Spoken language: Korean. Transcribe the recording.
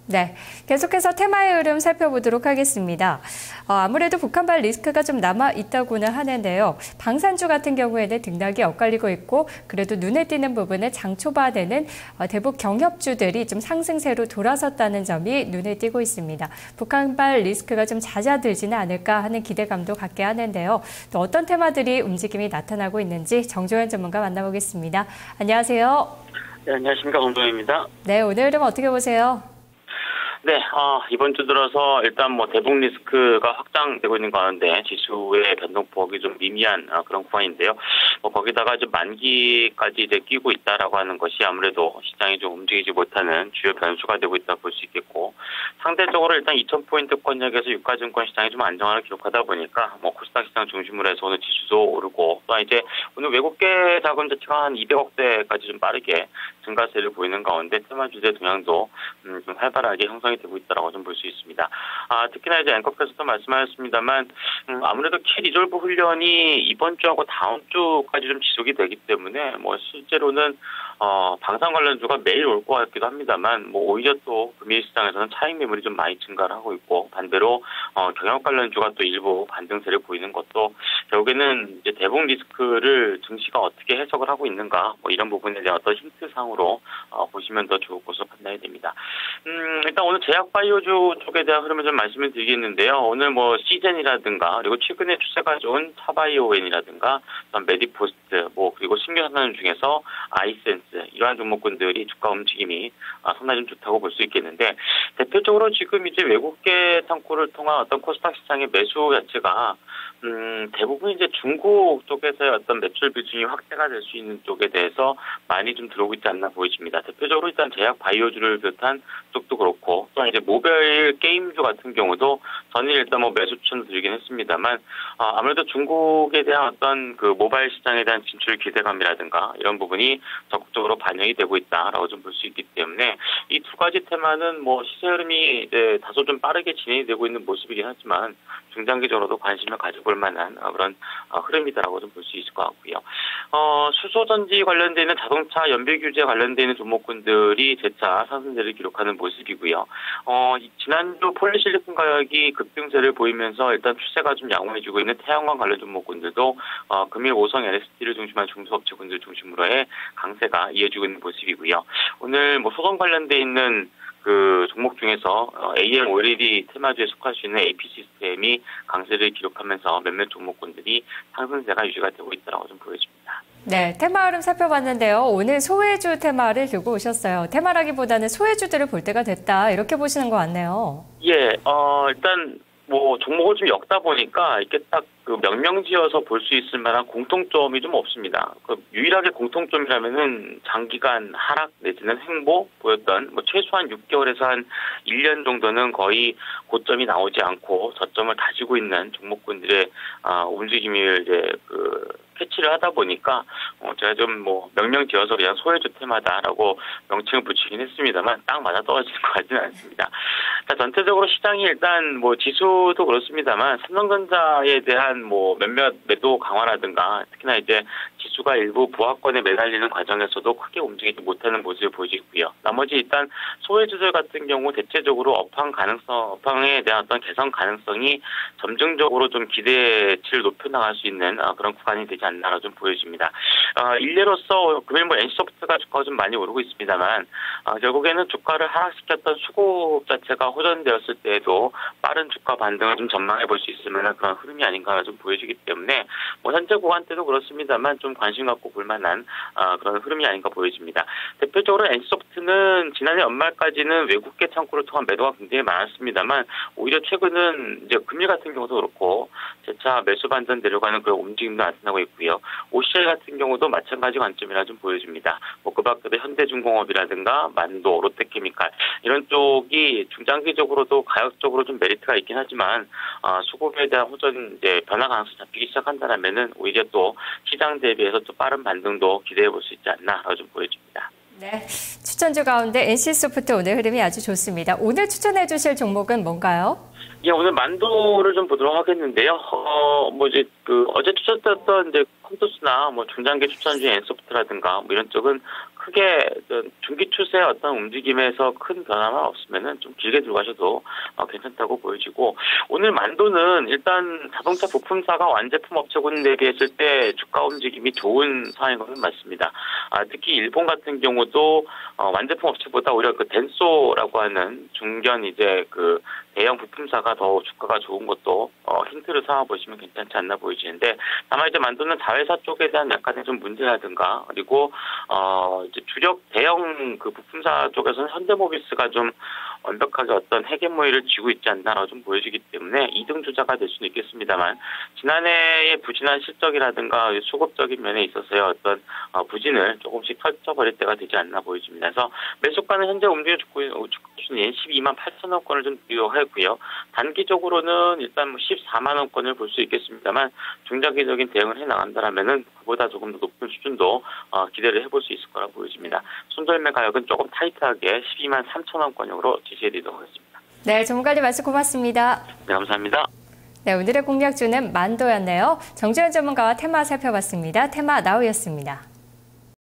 네, 계속해서 테마의 흐름 살펴보도록 하겠습니다. 아무래도 북한발 리스크가 좀 남아있다고는 하는데요. 방산주 같은 경우에는 등락이 엇갈리고 있고 그래도 눈에 띄는 부분에 장 초반에는 대북 경협주들이 좀 상승세로 돌아섰다는 점이 눈에 띄고 있습니다. 북한발 리스크가 좀 잦아들지는 않을까 하는 기대감도 갖게 하는데요. 또 어떤 테마들이 움직임이 나타나고 있는지 정조현 전문가 만나보겠습니다. 안녕하세요. 네, 안녕하십니까. 정동현입니다. 네, 오늘 흐름 어떻게 보세요? 네, 이번 주 들어서 일단 뭐 대북 리스크가 확장되고 있는 가운데 지수의 변동폭이 좀 미미한 그런 구간인데요. 거기다가 좀 만기까지 이제 끼고 있다라고 하는 것이 아무래도 시장이 좀 움직이지 못하는 주요 변수가 되고 있다 볼 수 있겠고, 상대적으로 일단 2,000포인트권역에서 유가증권 시장이 좀 안정화를 기록하다 보니까 코스닥 시장 중심으로 해서 오늘 지수도 오르고, 또 이제 오늘 외국계 자금 자체가 한 200억대까지 좀 빠르게 증가세를 보이는 가운데 테마 주제 동향도 좀 활발하게 형성이 되고 있다라고 좀 볼 수 있습니다. 특히나 이제 앵커께서도 말씀하셨습니다만 아무래도 키 리졸브 훈련이 이번 주하고 다음 주까지 좀 지속이 되기 때문에 실제로는 방산 관련주가 매일 올 것 같기도 합니다만 오히려 또 금일 시장에서는 차익 매물이 좀 많이 증가를 하고 있고, 반대로 경영 관련주가 또 일부 반등세를 보이는 것도 결국에는 이제 대북 리스크를 증시가 어떻게 해석을 하고 있는가 이런 부분에 대한 어떤 힌트상으로 보시면 더 좋을 것으로 판단이 됩니다. 일단 오늘 제약바이오주 쪽에 대한 흐름을 좀 말씀을 드리겠는데요. 오늘 시젠이라든가 그리고 최근에 추세가 좋은 차바이오엔이라든가 메디포스트 그리고 신규산업 중에서 아이센스 이러한 종목군들이 주가 움직임이 상당히 좀 좋다고 볼 수 있겠는데, 대표적으로 지금 이제 외국계 창구를 통한 어떤 코스닥 시장의 매수 자체가 대부분 이제 중국 쪽에서의 어떤 매출 비중이 확대가 될 수 있는 쪽에 대해서 많이 좀 들어오고 있지 않나 보여집니다. 대표적으로 일단 제약 바이오주를 비롯한 쪽도 그렇고, 또 이제 모바일 게임주 같은 경우도 전일 일단 매수 추천을 드리긴 했습니다만, 아무래도 중국에 대한 어떤 그 모바일 시장에 대한 진출 기대감이라든가 이런 부분이 적극적으로 반영이 되고 있다라고 좀 볼 수 있기 때문에 이 두 가지 테마는 시세 흐름이 이제 다소 좀 빠르게 진행이 되고 있는 모습이긴 하지만 중장기적으로도 관심을 가져볼 만한 그런 흐름이다라고 좀 볼 수 있을 것 같고요. 수소전지 관련돼 있는 자동차 연비 규제 관련돼 있는 종목군들이 재차 상승세를 기록하는 모습이고요. 지난주 폴리실리콘 가격이 급등세를 보이면서 일단 추세가 좀 양호해지고 있는 태양광 관련 종목군들도 금일 5성 LST를 중심한 중소업체군들 중심으로의 강세가 이어지고 있는 모습이고요. 오늘 소송 관련돼 있는 그 종목 중에서 AM OLED 테마주에 속할 수 있는 AP 시스템이 강세를 기록하면서 몇몇 종목군들이 상승세가 유지가 되고 있다고 좀 보여집니다. 네, 테마 흐름 살펴봤는데요. 오늘 소외주 테마를 들고 오셨어요. 테마라기보다는 소외주들을 볼 때가 됐다, 이렇게 보시는 것 같네요. 예, 일단 종목을 좀 엮다 보니까 이렇게 딱 그 명명지어서 볼 수 있을 만한 공통점이 좀 없습니다. 유일하게 공통점이라면은 장기간 하락 내지는 횡보 보였던 최소한 6개월에서 한 1년 정도는 거의 고점이 나오지 않고 저점을 다지고 있는 종목군들의 움직임을 이제 캐치를 하다 보니까 제가 좀 명명지어서 그냥 소외주 테마다라고 명칭을 붙이긴 했습니다만 딱 맞아 떨어지는 것 같지는 않습니다. 자, 전체적으로 시장이 일단 지수도 그렇습니다만 삼성전자에 대한 몇몇 매도 강화라든가 특히나 이제 지수가 일부 부하권에 매달리는 과정에서도 크게 움직이지 못하는 모습을 보이고요. 나머지 일단 소외주들 같은 경우 대체적으로 업황에 대한 어떤 개선 가능성이 점증적으로 좀 기대치를 높여나갈 수 있는 그런 구간이 되지 않나라 좀 보여집니다. 일례로서 금일 NC소프트가 주가가 좀 많이 오르고 있습니다만 결국에는 주가를 하락시켰던 수급 자체가 호전되었을 때에도 빠른 주가 반등을 좀 전망해 볼 수 있을 만한 그런 흐름이 아닌가 좀 보여지기 때문에 현재 구간 때도 그렇습니다만 좀 관심 갖고 볼 만한 그런 흐름이 아닌가 보여집니다. 대표적으로 NC소프트는 지난해 연말까지는 외국계 창구를 통한 매도가 굉장히 많았습니다만 오히려 최근은 이제 금일 같은 경우도 그렇고 재차 매수 반전 내려가는 그런 움직임도 나타나고 있고요. OCI 같은 경우도 마찬가지 관점이라 좀 보여집니다. 그 밖에도 현대중공업이라든가 만도, 롯데케미칼 이런 쪽이 중장기적으로도 가격적으로 좀 메리트가 있긴 하지만 수급에 대한 호전 이제 변화 가능성이 잡히기 시작한다면은 오히려 또 시장 대비해서 또 빠른 반등도 기대해 볼 수 있지 않나라고 좀 보여집니다. 네, 추천주 가운데 NC소프트 오늘 흐름이 아주 좋습니다. 오늘 추천해 주실 종목은 뭔가요? 예, 오늘 만도를 좀 보도록 하겠는데요. 이제 어제 추천드렸던 이제 펜토스나 뭐 중장기 추천 중인 엔소프트라든가 뭐 이런 쪽은 크게 중기 추세의 어떤 움직임에서 큰 변화만 없으면은 좀 길게 들고 가셔도 괜찮다고 보여지고, 오늘 만도는 일단 자동차 부품사가 완제품 업체군 대비했을 때 주가 움직임이 좋은 상황인 것은 맞습니다. 특히 일본 같은 경우도 완제품 업체보다 오히려 그 덴소라고 하는 중견 이제 그 대형 부품사가 더 주가가 좋은 것도 힌트를 삼아 보시면 괜찮지 않나 보이지는데, 다만 이제 만도는 자회사 쪽에 대한 약간의 좀 문제라든가, 그리고 이제 주력 대형 그 부품사 쪽에서는 현대모비스가 좀 완벽하게 어떤 헤게모니를 쥐고 있지 않나라고 좀 보여지기 때문에 2등 주자가 될 수는 있겠습니다만, 지난해의 부진한 실적이라든가 수급적인 면에 있어서의 어떤 부진을 조금씩 펼쳐버릴 때가 되지 않나 보여집니다. 그래서 매수가는 현재 움직이는 주가수준인 12만 8천 원권을 좀 비교하고요. 단기적으로는 일단 뭐 14만 원권을 볼 수 있겠습니다만, 중장기적인 대응을 해나간다라면은 그보다 조금 더 높은 수준도 기대를 해볼 수 있을 거라 보여집니다. 손절매 가격은 조금 타이트하게 12만 3천 원권으로 지시해드리도록 하겠습니다. 네, 전문가님 말씀 고맙습니다. 네, 감사합니다. 네, 오늘의 공략주는 만도였네요. 정주현 전문가와 테마 살펴봤습니다. 테마 나우였습니다.